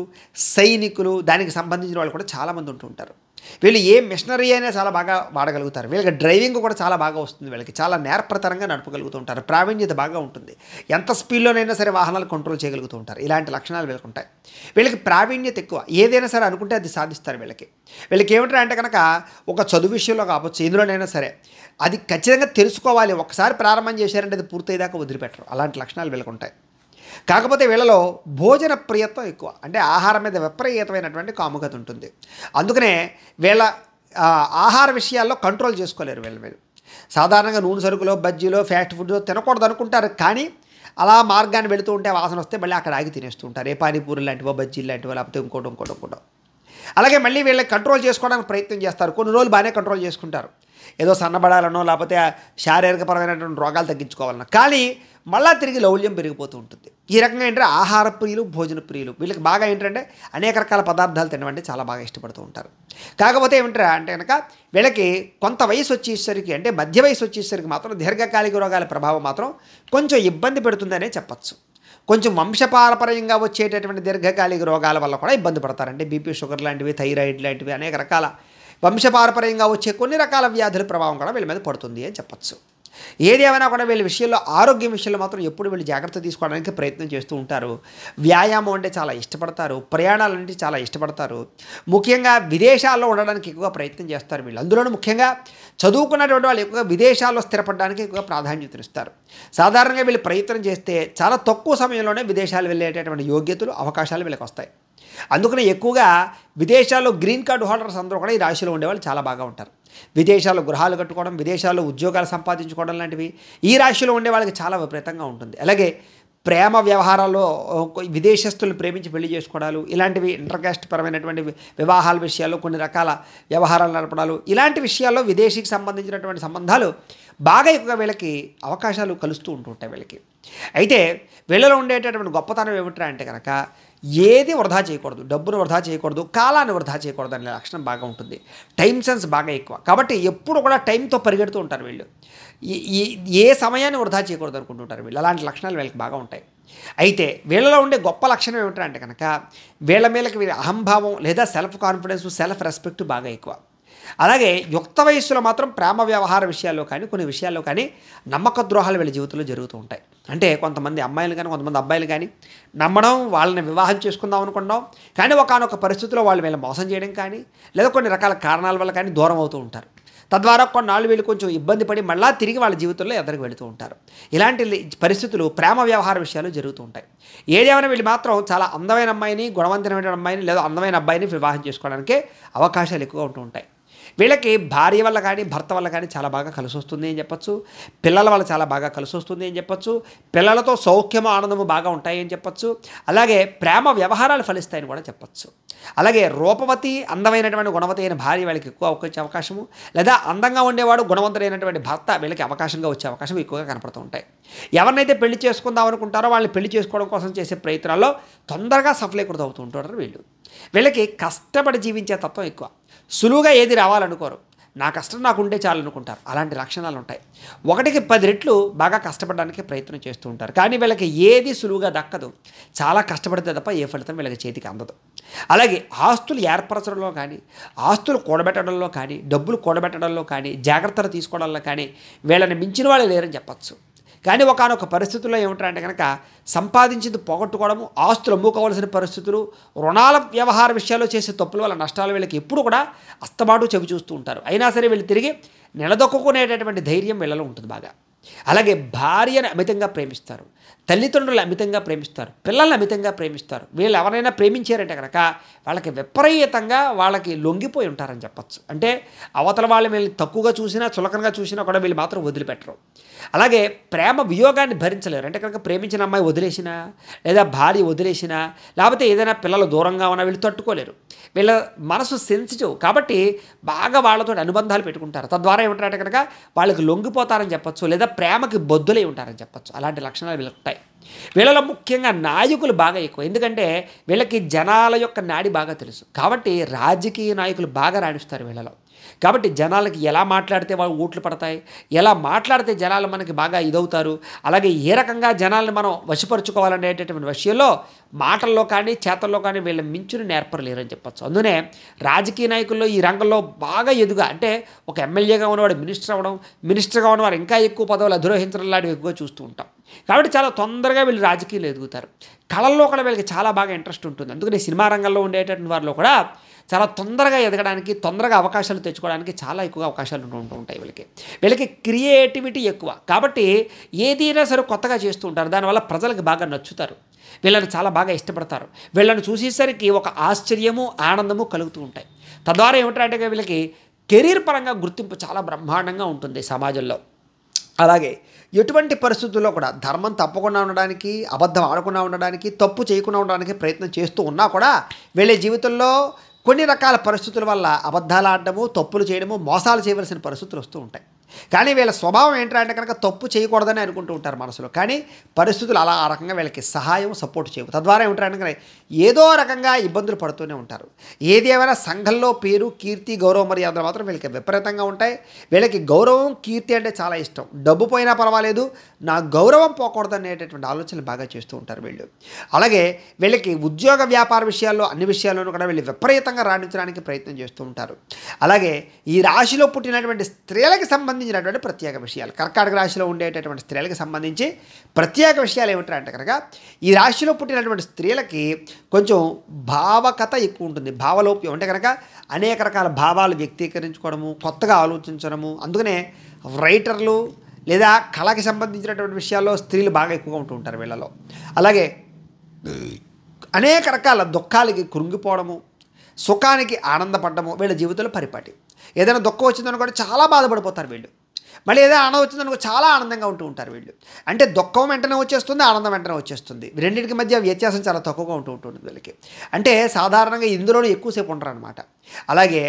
సైనికులు, దానికి సంబంధించిన వాళ్ళు కూడా చాలామంది ఉంటూ ఉంటారు. వీళ్ళు ఏ మిషనరీ అయినా చాలా బాగా వాడగలుగుతారు. వీళ్ళకి డ్రైవింగ్ కూడా చాలా బాగా వస్తుంది. వీళ్ళకి చాలా నేర్పరతరంగా నడపగలుగుతూ ఉంటారు. ప్రావీణ్యత బాగా ఉంటుంది. ఎంత స్పీడ్లోనైనా సరే వాహనాలు కంట్రోల్ చేయగలుగుతూ ఉంటారు. ఇలాంటి లక్షణాలు వీళ్ళకి ఉంటాయి. వీళ్ళకి ప్రావీణ్యత ఎక్కువ. ఏదైనా సరే అనుకుంటే అది సాధిస్తారు. వీళ్ళకి ఏమిటంటే అంటే కనుక ఒక చదువు విషయంలో కావచ్చు, ఎందులోనైనా సరే అది ఖచ్చితంగా తెలుసుకోవాలి. ఒకసారి ప్రారంభం చేశారంటే అది పూర్తయ్యేదాకా వదిలిపెట్టరు. అలాంటి లక్షణాలు వీళ్ళకి ఉంటాయి. కాకపోతే వీళ్ళలో భోజన ప్రియత్వం ఎక్కువ. అంటే ఆహారం మీద విపరీతమైనటువంటి కాముకత ఉంటుంది. అందుకనే వీళ్ళ ఆహార విషయాల్లో కంట్రోల్ చేసుకోలేరు వీళ్ళు. సాధారణంగా నూనె సరుకులో, బజ్జీలో, ఫాస్ట్ ఫుడ్ తినకూడదు అనుకుంటారు. కానీ అలా మార్గాన్ని వెళుతూ ఉంటే వాసన వస్తే మళ్ళీ అక్కడ ఆగి తినేస్తూ ఉంటారు. ఏ పానీపూరి లాంటివో, బజ్జీలు లాంటివో, లేకపోతే ఇంకోటి. అలాగే మళ్ళీ వీళ్ళకి కంట్రోల్ చేసుకోవడానికి ప్రయత్నం చేస్తారు. కొన్ని రోజులు బాగానే కంట్రోల్ చేసుకుంటారు, ఏదో సన్నబడాలనో లేకపోతే శారీరకపరమైనటువంటి రోగాలు తగ్గించుకోవాలనో. కానీ మళ్ళీ తిరిగి లౌల్యం పెరిగిపోతూ ఉంటుంది. ఈ రకంగా ఏంటంటే ఆహార ప్రియులు, భోజన ప్రియులు. వీళ్ళకి బాగా ఏంటంటే అనేక రకాల పదార్థాలు తినమంటే చాలా బాగా ఇష్టపడుతూ ఉంటారు. కాకపోతే ఏమిటంటే అంటే కనుక వీళ్ళకి కొంత వయసు వచ్చేసరికి, అంటే మధ్య వయసు వచ్చేసరికి మాత్రం దీర్ఘకాలిక రోగాల ప్రభావం మాత్రం కొంచెం ఇబ్బంది పెడుతుందనే చెప్పచ్చు. కొంచెం వంశపారపర్యంగా వచ్చేటటువంటి దీర్ఘకాలిక రోగాల వల్ల కూడా ఇబ్బంది పడతారు. అంటే బీపీ, షుగర్ లాంటివి, థైరాయిడ్ లాంటివి అనేక రకాల వంశపారపర్యంగా వచ్చే కొన్ని రకాల వ్యాధుల ప్రభావం కూడా వీళ్ళ మీద పడుతుంది అని చెప్పచ్చు. ఏది ఏమైనా కూడా వీళ్ళ విషయంలో, ఆరోగ్యం విషయంలో మాత్రం ఎప్పుడు వీళ్ళు జాగ్రత్త తీసుకోవడానికి ప్రయత్నం చేస్తూ ఉంటారు. వ్యాయామం అంటే చాలా ఇష్టపడతారు, ప్రయాణాలు అంటే చాలా ఇష్టపడతారు. ముఖ్యంగా విదేశాల్లో ఉండడానికి ఎక్కువగా ప్రయత్నం చేస్తారు వీళ్ళు. అందులోనూ ముఖ్యంగా చదువుకున్నటువంటి వాళ్ళు ఎక్కువగా విదేశాల్లో స్థిరపడడానికి ఎక్కువగా ప్రాధాన్యతనిస్తారు. సాధారణంగా వీళ్ళు ప్రయత్నం చేస్తే చాలా తక్కువ సమయంలోనే విదేశాలు వెళ్ళేటటువంటి యోగ్యతలు, అవకాశాలు వీళ్ళకి వస్తాయి. అందుకనే ఎక్కువగా విదేశాల్లో గ్రీన్ కార్డు హోల్డర్స్ అందరూ కూడా ఈ రాశిలో ఉండేవాళ్ళు చాలా బాగా ఉంటారు. విదేశాల్లో గృహాలు కట్టుకోవడం, విదేశాల్లో ఉద్యోగాలు సంపాదించుకోవడం లాంటివి ఈ రాశిలో ఉండే వాళ్ళకి చాలా విపరీతంగా ఉంటుంది. అలాగే ప్రేమ వ్యవహారాల్లో విదేశస్తులు ప్రేమించి పెళ్లి చేసుకోవడాలు, ఇలాంటివి ఇంటర్కాస్ట్ పరమైనటువంటి వివాహాల విషయాల్లో కొన్ని రకాల వ్యవహారాలు నడపడాలు, ఇలాంటి విషయాల్లో విదేశీకి సంబంధించినటువంటి సంబంధాలు బాగా ఎక్కువగా వీళ్ళకి అవకాశాలు కలుస్తూ ఉంటుంటాయి వీళ్ళకి. అయితే వీళ్ళలో ఉండేటటువంటి గొప్పతనం ఏమిట్రా అంటే కనుక ఏది వృధా చేయకూడదు, డబ్బును వృధా చేయకూడదు, కాలాన్ని వృధా చేయకూడదు అనే లక్షణం బాగా ఉంటుంది. టైం సెన్స్ బాగా ఎక్కువ. కాబట్టి ఎప్పుడు కూడా టైంతో పరిగెడుతూ ఉంటారు వీళ్ళు. ఏ సమయాన్ని వృధా చేయకూడదు అనుకుంటుంటారు వీళ్ళు. అలాంటి లక్షణాలు వీళ్ళకి బాగా ఉంటాయి. అయితే వీళ్ళలో ఉండే గొప్ప లక్షణం ఏమిటంటే కనుక వీళ్ళ వీళ్ళ అహంభావం లేదా సెల్ఫ్ కాన్ఫిడెన్స్, సెల్ఫ్ రెస్పెక్ట్ బాగా ఎక్కువ. అలాగే యుక్త వయస్సులో మాత్రం ప్రేమ వ్యవహార విషయాల్లో కానీ, కొన్ని విషయాల్లో కానీ నమ్మక ద్రోహాలు వీళ్ళ జీవితంలో జరుగుతూ ఉంటాయి. అంటే కొంతమంది అమ్మాయిలు కానీ, కొంతమంది అబ్బాయిలు కానీ నమ్మడం, వాళ్ళని వివాహం చేసుకుందాం అనుకుంటాం, కానీ ఒకానొక పరిస్థితిలో వాళ్ళు వీళ్ళని మోసం చేయడం కానీ, లేదా కొన్ని రకాల కారణాల వల్ల కానీ దూరం అవుతూ ఉంటారు. తద్వారా కొన్నాళ్ళు వీళ్ళు కొంచెం ఇబ్బంది పడి మళ్ళీ తిరిగి వాళ్ళ జీవితంలో ఎదరికి వెళుతూ ఉంటారు. ఇలాంటి పరిస్థితులు ప్రేమ వ్యవహార విషయాలు జరుగుతూ ఉంటాయి. ఏదేమైనా వీళ్ళు మాత్రం చాలా అందమైన అమ్మాయిని, గుణవంతమైన అమ్మాయిని లేదా అందమైన అబ్బాయిని వివాహం చేసుకోవడానికే అవకాశాలు ఎక్కువగా ఉంటూ ఉంటాయి. వీళ్ళకి భార్య వల్ల కానీ భర్త వల్ల కానీ చాలా బాగా కలిసి వస్తుంది అని చెప్పచ్చు. పిల్లల వల్ల చాలా బాగా కలిసి వస్తుంది అని చెప్పచ్చు. పిల్లలతో సౌఖ్యము ఆనందము బాగా ఉంటాయి అని చెప్పచ్చు. అలాగే ప్రేమ వ్యవహారాలు ఫలిస్తాయని కూడా చెప్పచ్చు. అలాగే రూపవతి, అందమైనటువంటి గుణవతి అయిన భార్య వీళ్ళకి ఎక్కువ వచ్చే అవకాశము, లేదా అందంగా ఉండేవాడు గుణవంతుడైనటువంటి భర్త వీళ్ళకి అవకాశంగా వచ్చే అవకాశం ఎక్కువగా కనపడుతూ ఉంటాయి. ఎవరినైతే పెళ్లి చేసుకుందాం అనుకుంటారో వాళ్ళని పెళ్లి చేసుకోవడం కోసం చేసే ప్రయత్నాల్లో తొందరగా సఫలీకృతం అవుతూ ఉంటారు వీళ్ళు. వీళ్ళకి కష్టపడి జీవించే తత్వం ఎక్కువ. సులువుగా ఏది రావాలనుకోరు. నా కష్టం నాకు ఉంటే చాలు అనుకుంటారు. అలాంటి లక్షణాలు ఉంటాయి. 1కి 10 రెట్లు బాగా కష్టపడడానికి ప్రయత్నం చేస్తూ ఉంటారు. కానీ వీళ్ళకి ఏది సులువుగా దక్కదు. చాలా కష్టపడితే తప్ప ఏ ఫలితం వీళ్ళకి చేతికి అందదు. అలాగే ఆస్తులు ఏర్పరచడంలో కానీ, ఆస్తులు కూడబెట్టడంలో కానీ, డబ్బులు కూడబెట్టడంలో కానీ, జాగ్రత్తలు తీసుకోవడంలో కానీ వీళ్ళని మించిన వాళ్ళు లేరని చెప్పచ్చు. కానీ ఒకానొక పరిస్థితుల్లో ఏమిటంటే కనుక సంపాదించింది పోగొట్టుకోవడము, ఆస్తులు అమ్ముకోవాల్సిన పరిస్థితులు, రుణాల వ్యవహార విషయాల్లో చేసే తప్పుల వల్ల నష్టాలు వీళ్ళకి ఎప్పుడు కూడా అస్తమాటు చెవి చూస్తూ ఉంటారు. అయినా సరే వీళ్ళు తిరిగి నిలదొక్కునేటటువంటి ధైర్యం వీళ్ళలో ఉంటుంది బాగా. అలాగే భార్యను అమితంగా ప్రేమిస్తారు, తల్లిదండ్రులు అమితంగా ప్రేమిస్తారు, పిల్లల్ని అమితంగా ప్రేమిస్తారు. వీళ్ళు ఎవరైనా ప్రేమించారంటే కనుక వాళ్ళకి విపరీతంగా వాళ్ళకి లొంగిపోయి ఉంటారని చెప్పచ్చు. అంటే అవతల వాళ్ళు వీళ్ళు తక్కువగా చూసినా చులకనగా చూసినా కూడా వీళ్ళు మాత్రం వదిలిపెట్టరు. అలాగే ప్రేమ వియోగాన్ని భరించలేరు. అంటే కనుక ప్రేమించిన అమ్మాయి వదిలేసినా, లేదా భార్య వదిలేసినా, లేకపోతే ఏదైనా పిల్లలు దూరంగా ఉన్నా వీళ్ళు తట్టుకోలేరు. వీళ్ళ మనసు సెన్సిటివ్ కాబట్టి బాగా వాళ్ళతో అనుబంధాలు పెట్టుకుంటారు. తద్వారా ఏమిటంటే కనుక వాళ్ళకి లొంగిపోతారని చెప్పచ్చు, లేదా ప్రేమకి బొద్దులై ఉంటారని చెప్పచ్చు. అలాంటి లక్షణాలు వీళ్ళకి ఉంటాయి. వీళ్ళలో ముఖ్యంగా నాయకులు బాగా ఎక్కువ. ఎందుకంటే వీళ్ళకి జనాల యొక్క నాడి బాగా తెలుసు. కాబట్టి రాజకీయ నాయకులు బాగా రాణిస్తారు వీళ్ళలో. కాబట్టి జనాలకి ఎలా మాట్లాడితే వాళ్ళు ఓట్లు పడతాయి, ఎలా మాట్లాడితే జనాలు మనకి బాగా ఇదవుతారు, అలాగే ఏ రకంగా జనాలను మనం వశపరుచుకోవాలనేటటువంటి విషయంలో మాటల్లో కానీ చేతల్లో కానీ వీళ్ళ మించుని నేర్పలేరని చెప్పచ్చు. అందునే రాజకీయ నాయకుల్లో ఈ రంగంలో బాగా ఎదుగా, అంటే ఒక ఎమ్మెల్యేగా ఉన్నవాడు మినిస్టర్ అవ్వడం, మినిస్టర్గా ఉన్నవారు ఇంకా ఎక్కువ పదవులు అధిరోహించడం లాంటివి ఎక్కువ చూస్తూ ఉంటాం. కాబట్టి చాలా తొందరగా వీళ్ళు రాజకీయాలు ఎదుగుతారు. కళల్లో కూడా వీళ్ళకి చాలా బాగా ఇంట్రెస్ట్ ఉంటుంది. అందుకని సినిమా రంగంలో ఉండేటటువంటి వారిలో కూడా చాలా తొందరగా ఎదగడానికి, తొందరగా అవకాశాలు తెచ్చుకోవడానికి చాలా ఎక్కువగా అవకాశాలు ఉంటూ ఉంటాయి వీళ్ళకి క్రియేటివిటీ ఎక్కువ. కాబట్టి ఏదైనా సరే కొత్తగా చేస్తూ ఉంటారు. దానివల్ల ప్రజలకు బాగా నచ్చుతారు, వీళ్ళని చాలా బాగా ఇష్టపడతారు. వీళ్ళని చూసేసరికి ఒక ఆశ్చర్యము, ఆనందము కలుగుతూ ఉంటాయి. తద్వారా ఏమిటంటే వీళ్ళకి కెరీర్ పరంగా గుర్తింపు చాలా బ్రహ్మాండంగా ఉంటుంది సమాజంలో. అలాగే ఎటువంటి పరిస్థితుల్లో కూడా ధర్మం తప్పకుండా ఉండడానికి, అబద్ధం ఆడకుండా ఉండడానికి, తప్పు చేయకుండా ఉండడానికి ప్రయత్నం చేస్తూ ఉన్నా కూడా వీళ్ళ జీవితంలో కొన్ని రకాల పరిస్థితుల వల్ల అబద్ధాలు ఆడడము, తప్పులు చేయడము, మోసాలు చేయవలసిన పరిస్థితులు వస్తూ ఉంటాయి. కానీ వీళ్ళ స్వభావం ఏంటంటే కనుక తప్పు చేయకూడదని అనుకుంటూ ఉంటారు మనసులో. కానీ పరిస్థితులు ఆ రకంగా వీళ్ళకి సహాయం, సపోర్ట్ చేయవు. తద్వారా ఏమిటంటే ఏదో రకంగా ఇబ్బందులు పడుతూనే ఉంటారు. ఏది ఏమైనా సంఘంలో పేరు, కీర్తి, గౌరవ మర్యాదలు మాత్రం వీళ్ళకి విపరీతంగా ఉంటాయి. వీళ్ళకి గౌరవం, కీర్తి అంటే చాలా ఇష్టం. డబ్బు పోయినా పర్వాలేదు, నా గౌరవం పోకూడదు అనేటటువంటి ఆలోచనలు బాగా చేస్తూ ఉంటారు వీళ్ళు. అలాగే వీళ్ళకి ఉద్యోగ వ్యాపార విషయాల్లో, అన్ని విషయాల్లోనూ కూడా వీళ్ళు విపరీతంగా రాణించడానికి ప్రయత్నం చేస్తూ ఉంటారు. అలాగే ఈ రాశిలో పుట్టినటువంటి స్త్రీలకు సంబంధించినటువంటి ప్రత్యేక విషయాలు, కర్కాటక రాశిలో ఉండేటటువంటి స్త్రీలకు సంబంధించి ప్రత్యేక విషయాలు ఏమిటంటే కనుక ఈ రాశిలో పుట్టినటువంటి స్త్రీలకి కొంచెం భావకత ఎక్కువ ఉంటుంది. భావలోప్యం అంటే కనుక అనేక రకాల భావాలు వ్యక్తీకరించుకోవడము, కొత్తగా ఆలోచించడము. అందుకనే రైటర్లు లేదా కళకి సంబంధించినటువంటి విషయాల్లో స్త్రీలు బాగా ఎక్కువగా ఉంటూ ఉంటారు వీళ్ళలో. అలాగే అనేక రకాల దుఃఖాలకి కృంగిపోవడము, సుఖానికి ఆనందపడము వీళ్ళ జీవితంలో పరిపాటి. ఏదైనా దుఃఖం వచ్చిందనుకో కూడా చాలా బాధపడిపోతారు వీళ్ళు. మళ్ళీ ఏదైనా ఆనందం వచ్చిందనుకో చాలా ఆనందంగా ఉంటూ ఉంటారు వీళ్ళు. అంటే దుఃఖం వెంటనే వచ్చేస్తుంది, ఆనందం వెంటనే వచ్చేస్తుంది. రెండింటికి మధ్య వ్యత్యాసం చాలా తక్కువగా ఉంటుంది వీళ్ళకి. అంటే సాధారణంగా ఇందులోనే ఎక్కువసేపు ఉంటారు అనమాట. అలాగే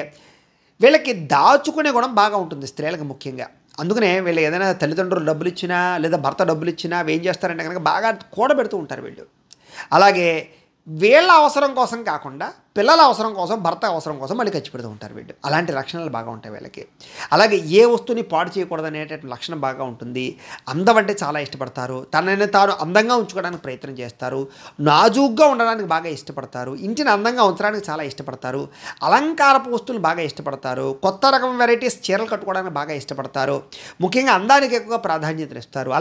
వీళ్ళకి దాచుకునే గుణం బాగా ఉంటుంది స్త్రీలకు ముఖ్యంగా. అందుకనే వీళ్ళు ఏదైనా తల్లిదండ్రులు డబ్బులు ఇచ్చినా లేదా భర్త డబ్బులు ఇచ్చినా ఏం చేస్తారంటే కనుక బాగా కూడబెడుతూ ఉంటారు వీళ్ళు. అలాగే వీళ్ళ అవసరం కోసం కాకుండా పిల్లల అవసరం కోసం, భర్త అవసరం కోసం మళ్ళీ ఖర్చు పెడుతూ ఉంటారు వీళ్ళు. అలాంటి లక్షణాలు బాగా ఉంటాయి వీళ్ళకి. అలాగే ఏ వస్తువుని పాడు చేయకూడదు అనేటటువంటి లక్షణం బాగా ఉంటుంది. అందం అంటే చాలా ఇష్టపడతారు. తనని తాను అందంగా ఉంచుకోవడానికి ప్రయత్నం చేస్తారు. నాజూగ్గా ఉండడానికి బాగా ఇష్టపడతారు. ఇంటిని అందంగా ఉంచడానికి చాలా ఇష్టపడతారు. అలంకారపు వస్తువులు బాగా ఇష్టపడతారు. కొత్త రకం వెరైటీస్ చీరలు కట్టుకోవడానికి బాగా ఇష్టపడతారు. ముఖ్యంగా అందానికి ఎక్కువగా ప్రాధాన్యత ఇస్తారు.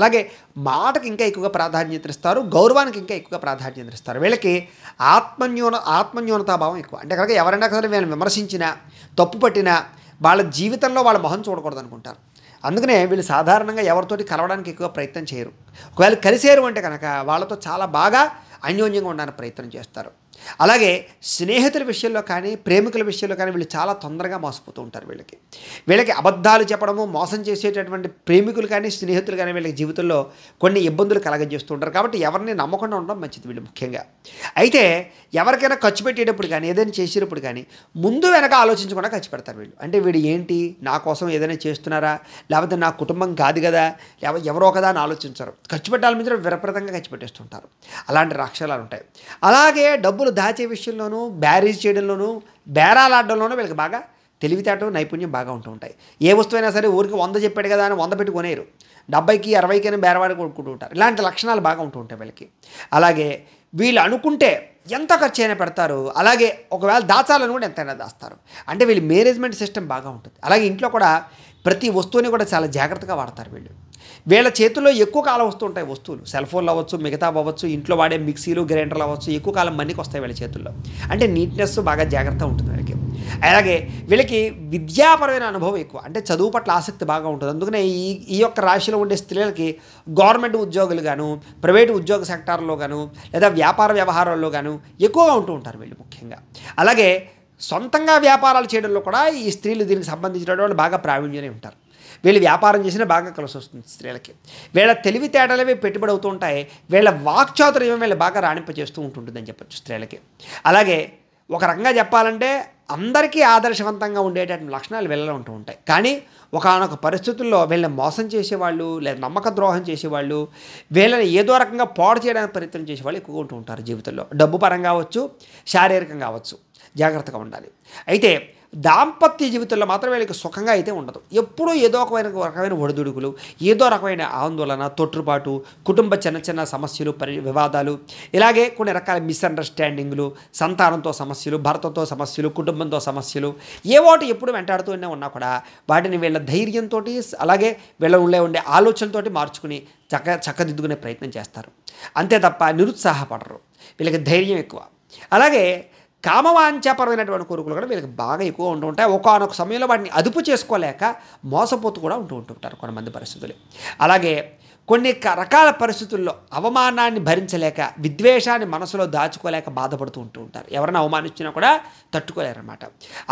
మాటకి ఇంకా ఎక్కువగా ప్రాధాన్యత ఇస్తారు. గౌరవానికి ఇంకా ఎక్కువగా ప్రాధాన్యత ఇస్తారు. వీళ్ళకి ఆత్మన్యూనతాభావం ఎక్కువ. అంటే కనుక ఎవరైనా సరే వీళ్ళని విమర్శించినా, తప్పు పట్టినా వాళ్ళ జీవితంలో వాళ్ళ మొహం చూడకూడదు అనుకుంటారు. అందుకనే వీళ్ళు సాధారణంగా ఎవరితోటి కలవడానికి ఎక్కువ ప్రయత్నం చేయరు. ఒకవేళ కలిసేరు అంటే కనుక వాళ్ళతో చాలా బాగా అన్యోన్యంగా ఉండడానికి ప్రయత్నం చేస్తారు. అలాగే స్నేహితుల విషయంలో కానీ ప్రేమికుల విషయంలో కానీ వీళ్ళు చాలా తొందరగా మోసపోతూ ఉంటారు. వీళ్ళకి అబద్ధాలు చెప్పడము, మోసం చేసేటటువంటి ప్రేమికులు కానీ స్నేహితులు కానీ వీళ్ళకి జీవితంలో కొన్ని ఇబ్బందులు కలగజేస్తూ ఉంటారు. కాబట్టి ఎవరిని నమ్మకుండా ఉండడం మంచిది వీళ్ళు ముఖ్యంగా. అయితే ఎవరికైనా ఖర్చు పెట్టేటప్పుడు కానీ ఏదైనా చేసేటప్పుడు కానీ ముందు వెనక ఆలోచించకుండా ఖర్చు పెడతారు వీళ్ళు. అంటే వీడు ఏంటి నా కోసం ఏదైనా చేస్తున్నారా, లేకపోతే నా కుటుంబం కాదు కదా, ఎవరో కదా అని ఆలోచించరు. ఖర్చు పెట్టాలని మీద విపరీతంగా ఖర్చు పెట్టేస్తుంటారు. అలాంటి రాక్షసాలు ఉంటాయి. అలాగే డబ్బులు దాచే విషయంలోనూ, బ్యారేజ్ చేయడంలోనూ, బేరాలాడడంలోనూ వీళ్ళకి బాగా తెలివితేటలు, నైపుణ్యం బాగా ఉంటూ ఉంటాయి. ఏ వస్తువైనా సరే ఊరికి 100 చెప్పాడు కదా అని 100 పెట్టి కొనేరు. 70కి 60కైనా బేరవాడి కొనుక్కుంటూ ఉంటారు. ఇలాంటి లక్షణాలు బాగా ఉంటూ ఉంటాయి వీళ్ళకి. అలాగే వీళ్ళు అనుకుంటే ఎంత ఖర్చు అయినా పెడతారు. అలాగే ఒకవేళ దాచాలని కూడా ఎంతైనా దాస్తారు. అంటే వీళ్ళ మేనేజ్మెంట్ సిస్టమ్ బాగా ఉంటుంది. అలాగే ఇంట్లో కూడా ప్రతి వస్తువుని కూడా చాలా జాగ్రత్తగా వాడతారు వీళ్ళు. వీళ్ళ చేతుల్లో ఎక్కువ కాలం వస్తూ ఉంటాయి వస్తువులు. సెల్ ఫోన్లు అవ్వచ్చు, మిగతా అవ్వచ్చు, ఇంట్లో వాడే మిక్సీలు, గ్రైండర్లు అవ్వచ్చు, ఎక్కువ కాలం మన్నికి వస్తాయి వీళ్ళ చేతుల్లో. అంటే నీట్నెస్ బాగా జాగ్రత్త ఉంటుంది వీళ్ళకి. అలాగే వీళ్ళకి విద్యాపరమైన అనుభవం ఎక్కువ, అంటే చదువు పట్ల ఆసక్తి బాగా ఉంటుంది. అందుకనే ఈ యొక్క రాశిలో ఉండే స్త్రీలకి గవర్నమెంట్ ఉద్యోగులు గాను, ప్రైవేటు ఉద్యోగ సెక్టార్లో గాను, లేదా వ్యాపార వ్యవహారాల్లో గాను ఎక్కువగా ఉంటూ ఉంటారు వీళ్ళు ముఖ్యంగా. అలాగే సొంతంగా వ్యాపారాలు చేయడంలో కూడా ఈ స్త్రీలు దీనికి సంబంధించిన వాళ్ళు బాగా ప్రావీణ్యమే ఉంటారు. వీళ్ళు వ్యాపారం చేసినా బాగా కలిసి వస్తుంది స్త్రీలకి. వీళ్ళ తెలివితేటలవి పెట్టుబడి అవుతూ ఉంటాయి. వీళ్ళ వాక్చాతుర్యం వీళ్ళు బాగా రాణింపజేస్తూ ఉంటుందని చెప్పచ్చు స్త్రీలకి. అలాగే ఒక రకంగా చెప్పాలంటే అందరికీ ఆదర్శవంతంగా ఉండేటటువంటి లక్షణాలు వీళ్ళలో ఉంటూ ఉంటాయి. కానీ ఒకానొక పరిస్థితుల్లో వీళ్ళని మోసం చేసేవాళ్ళు, లేదా నమ్మక ద్రోహం చేసేవాళ్ళు, వీళ్ళని ఏదో రకంగా పాడు చేయడానికి ప్రయత్నం చేసేవాళ్ళు ఎక్కువగా ఉంటూ ఉంటారు జీవితంలో. డబ్బు పరంగా కావచ్చు, శారీరకంగా కావచ్చు, జాగ్రత్తగా ఉండాలి. అయితే దాంపత్య జీవితంలో మాత్రం వీళ్ళకి సుఖంగా అయితే ఉండదు. ఎప్పుడూ ఏదో రకమైన ఒడిదుడుకులు, ఏదో రకమైన ఆందోళన, తొట్టుపాటు, కుటుంబ చిన్న చిన్న సమస్యలు, వివాదాలు, ఇలాగే కొన్ని రకాల మిస్అండర్స్టాండింగ్లు, సంతానంతో సమస్యలు, భర్తతో సమస్యలు, కుటుంబంతో సమస్యలు, ఏవోటి ఎప్పుడు వెంటాడుతూనే ఉన్నా కూడా వాటిని వీళ్ళ ధైర్యంతో, అలాగే వీళ్ళ ఉండే ఆలోచనతోటి మార్చుకుని చక్కదిద్దుకునే ప్రయత్నం చేస్తారు. అంతే తప్ప నిరుత్సాహపడరు. వీళ్ళకి ధైర్యం ఎక్కువ. అలాగే కామవాంఛాపరమైనటువంటి కోరికలు కూడా వీళ్ళకి బాగా ఎక్కువ ఉంటూ ఉంటాయి. ఒకానొక సమయంలో వాటిని అదుపు చేసుకోలేక మోసపోతూ కూడా ఉంటుంటారు కొంతమంది పరిస్థితులు. అలాగే కొన్ని రకాల పరిస్థితుల్లో అవమానాన్ని భరించలేక, విద్వేషాన్ని మనసులో దాచుకోలేక బాధపడుతూ ఉంటారు. ఎవరైనా అవమానించినా కూడా తట్టుకోలేరన్నమాట.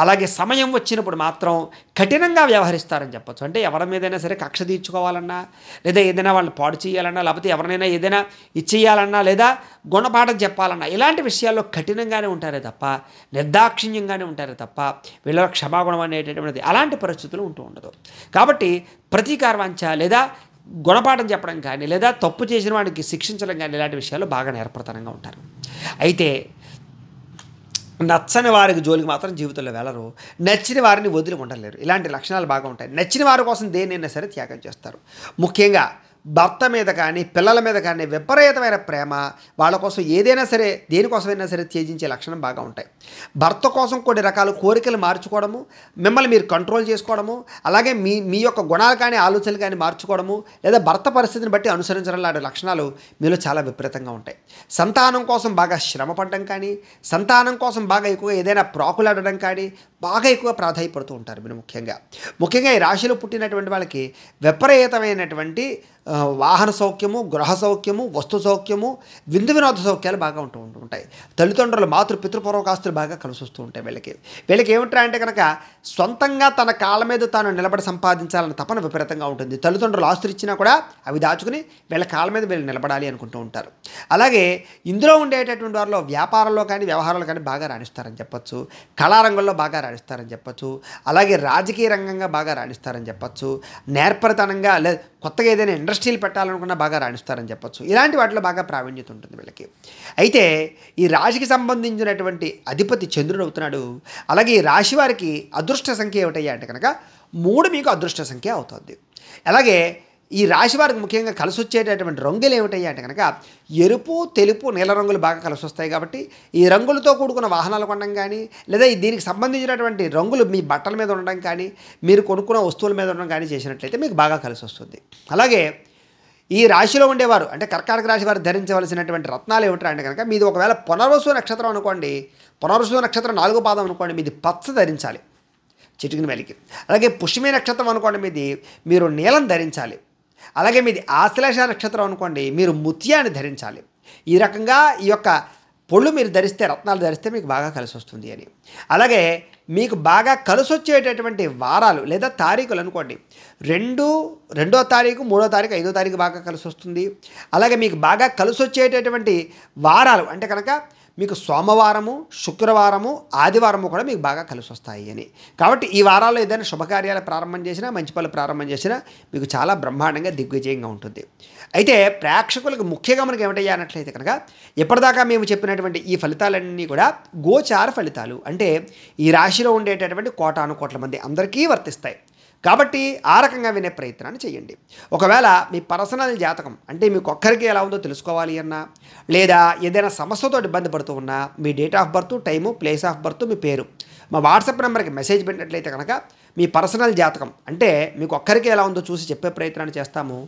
అలాగే సమయం వచ్చినప్పుడు మాత్రం కఠినంగా వ్యవహరిస్తారని చెప్పచ్చు. అంటే ఎవరి మీదైనా సరే కక్ష తీర్చుకోవాలన్నా, లేదా ఏదైనా వాళ్ళు పాడు చేయాలన్నా, లేకపోతే ఎవరినైనా ఏదైనా ఇచ్చేయాలన్నా, లేదా గుణపాఠం చెప్పాలన్నా, ఇలాంటి విషయాల్లో కఠినంగానే ఉంటారే తప్ప, నిర్దాక్షిణ్యంగానే ఉంటారే తప్ప వీళ్ళ క్షమాగుణం అనేటటువంటిది అలాంటి పరిస్థితులు ఉంటూ ఉండదు. కాబట్టి ప్రతీకార వాంఛ, లేదా గుణపాఠం చెప్పడం కానీ, లేదా తప్పు చేసిన వాడికి శిక్షించడం కానీ, ఇలాంటి విషయాల్లో బాగా నేర్పరతనంగా ఉంటారు. అయితే నచ్చని వారికి జోలికి మాత్రం జీవితంలో వెళ్ళరు. నచ్చిన వారిని వదిలి ఉండలేరు. ఇలాంటి లక్షణాలు బాగా ఉంటాయి. నచ్చిన వారి కోసం దేన్నైనా సరే త్యాగం చేస్తారు. ముఖ్యంగా భర్త మీద కానీ, పిల్లల మీద కానీ విపరీతమైన ప్రేమ, వాళ్ళ కోసం ఏదైనా సరే, దేనికోసమైనా సరే త్యజించే లక్షణం బాగా ఉంటాయి. భర్త కోసం కొన్ని రకాల కోరికలు మార్చుకోవడము, మిమ్మల్ని మీరు కంట్రోల్ చేసుకోవడము, అలాగే మీ యొక్క గుణాలు కానీ, ఆలోచనలు కానీ మార్చుకోవడము, లేదా భర్త పరిస్థితిని బట్టి అనుసరించడం లాంటి లక్షణాలు మీలో చాలా విపరీతంగా ఉంటాయి. సంతానం కోసం బాగా శ్రమ పడడం కానీ, సంతానం కోసం బాగా ఎక్కువగా ఏదైనా ప్రాకులాడడం కానీ బాగా ఎక్కువ ప్రాధాన్యపడుతూ ఉంటారు మీరు ముఖ్యంగా ఈ రాశిలో పుట్టినటువంటి వాళ్ళకి విపరీతమైనటువంటి వాహన సౌఖ్యము, గృహ సౌఖ్యము, వస్తు సౌఖ్యము, విందు వినోద సౌఖ్యాలు బాగా ఉంటూ ఉంటాయి. తల్లిదండ్రులు పితృపూర్వకాస్తులు బాగా కలిసి వస్తూ ఉంటాయి. వీళ్ళకి ఏమిటంటే కనుక సొంతంగా తన కాళ్ళ మీద తాను నిలబడి సంపాదించాలన్న తపన విపరీతంగా ఉంటుంది. తల్లిదండ్రులు ఆస్తులు ఇచ్చినా కూడా అవి దాచుకుని వీళ్ళ కాళ్ళ మీద వీళ్ళు నిలబడాలి అనుకుంటూ ఉంటారు. అలాగే ఇందులో ఉండేటటువంటి వారిలో వ్యాపారంలో కానీ, వ్యవహారాలు కానీ బాగా రాణిస్తారని చెప్పచ్చు. కళారంగంలో బాగా రాణిస్తారని చెప్పచ్చు. అలాగే రాజకీయ రంగంగా బాగా రాణిస్తారని చెప్పచ్చు. నేర్పరితనంగా లేదా కొత్తగా ఏదైనా ఇండస్ట్రీలు పెట్టాలనుకున్నా బాగా రాణిస్తారని చెప్పచ్చు. ఇలాంటి వాటిలో బాగా ప్రావీణ్యత ఉంటుంది వీళ్ళకి. అయితే ఈ రాశికి సంబంధించినటువంటి అధిపతి చంద్రుడు అవుతున్నాడు. అలాగే ఈ రాశి వారికి అదృష్ట సంఖ్య ఏమిటయ్యా అంటే కనుక 3 మీకు అదృష్ట సంఖ్య అవుతుంది. అలాగే ఈ రాశి వారికి ముఖ్యంగా కలిసి వచ్చేటటువంటి రంగులు ఏమిటయ్యా అంటే కనుక ఎరుపు, తెలుపు, నీల రంగులు బాగా కలిసి వస్తాయి. కాబట్టి ఈ రంగులతో కూడుకున్న వాహనాలు కొనడం కానీ, లేదా దీనికి సంబంధించినటువంటి రంగులు మీ బట్టల మీద ఉండడం కానీ, మీరు కొనుక్కున్న వస్తువుల మీద ఉండడం కానీ చేసినట్లయితే మీకు బాగా కలిసి వస్తుంది. అలాగే ఈ రాశిలో ఉండేవారు అంటే కర్కాటక రాశి వారు ధరించవలసినటువంటి రత్నాలు ఏమిటా అంటే కనుక మీది ఒకవేళ పునర్వసు నక్షత్రం అనుకోండి, పునర్వసు నక్షత్రం 4వ పాదం అనుకోండి, మీది పచ్చ ధరించాలి. చిటికిన వేలికి. అలాగే పుష్యమి నక్షత్రం అనుకోండి మీది, మీరు నీలం ధరించాలి. అలాగే మీది ఆశ్లేష నక్షత్రం అనుకోండి, మీరు ముత్యాన్ని ధరించాలి. ఈ రకంగా ఈ యొక్క పొళ్ళు మీరు ధరిస్తే, రత్నాలు ధరిస్తే మీకు బాగా కలిసి వస్తుంది అని. అలాగే మీకు బాగా కలిసి వచ్చేటటువంటి వారాలు లేదా తారీఖులు అనుకోండి, 2వ తారీఖు, 3వ తారీఖు, 5వ తారీఖు బాగా కలిసి వస్తుంది. అలాగే మీకు బాగా కలిసి వచ్చేటటువంటి వారాలు అంటే కనుక మీకు సోమవారము, శుక్రవారము, ఆదివారము కూడా మీకు బాగా కలిసి వస్తాయి అని. కాబట్టి ఈ వారాల్లో ఏదైనా శుభకార్యాలు ప్రారంభం చేసినా, మంచి పనులు ప్రారంభం చేసినా మీకు చాలా బ్రహ్మాండంగా దిగ్విజయంగా ఉంటుంది. అయితే ప్రేక్షకులకు ముఖ్యంగా మనకి ఏమిటయ్యా అన్నట్లయితే కనుక, ఇప్పటిదాకా మేము చెప్పినటువంటి ఈ ఫలితాలన్నీ కూడా గోచార ఫలితాలు, అంటే ఈ రాశిలో ఉండేటటువంటి కోటాను కోట్ల మంది అందరికీ వర్తిస్తాయి. కాబట్టి ఆ రకంగా వినే ప్రయత్నాన్ని చేయండి. ఒకవేళ మీ పర్సనల్ జాతకం అంటే మీకు ఒక్కరికి ఎలా ఉందో తెలుసుకోవాలి అన్నా, లేదా ఏదైనా సమస్యతో ఇబ్బంది పడుతూ ఉన్నా, మీ date of birth, time, place of birth, మీ పేరు మా వాట్సాప్ నెంబర్కి మెసేజ్ పెట్టినట్లయితే కనుక మీ పర్సనల్ జాతకం అంటే మీకు ఒక్కరికి ఎలా ఉందో చూసి చెప్పే ప్రయత్నాన్ని చేస్తాము.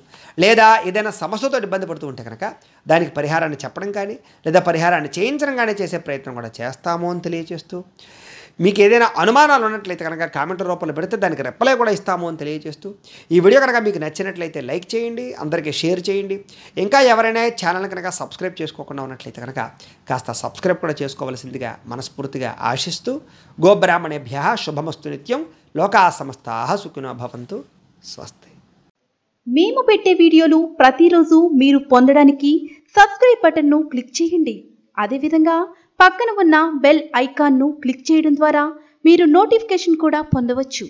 లేదా ఏదైనా సమస్యతో ఇబ్బంది పడుతూ ఉంటే కనుక దానికి పరిహారాన్ని చెప్పడం కానీ, లేదా పరిహారాన్ని చేయించడం కానీ చేసే ప్రయత్నం కూడా చేస్తాము అని తెలియజేస్తూ, మీకు ఏదైనా అనుమానాలు ఉన్నట్లయితే కనుక కామెంట్ రూపంలో పెడితే దానికి రిప్లై కూడా ఇస్తాము అని తెలియజేస్తూ, ఈ వీడియో కనుక మీకు నచ్చినట్లయితే లైక్ చేయండి, అందరికీ షేర్ చేయండి. ఇంకా ఎవరైనా ఛానల్ కనుక సబ్స్క్రైబ్ చేసుకోకుండా ఉన్నట్లయితే కనుక కాస్త సబ్స్క్రైబ్ కూడా చేసుకోవాల్సిందిగా మనస్ఫూర్తిగా ఆశిస్తూ, గోబ్రాహ్మణేభ్యః శుభమస్తు నిత్యం, లోకా సమస్తాః సుఖినో భవంతు, స్వస్తి. మేము పెట్టే వీడియోలు ప్రతిరోజు మీరు పొందడానికి సబ్స్క్రైబ్ బటన్ను క్లిక్ చేయండి. అదేవిధంగా పక్కన ఉన్న బెల్ ఐకాన్ను క్లిక్ చేయడం ద్వారా మీరు నోటిఫికేషన్ కూడా పొందవచ్చు.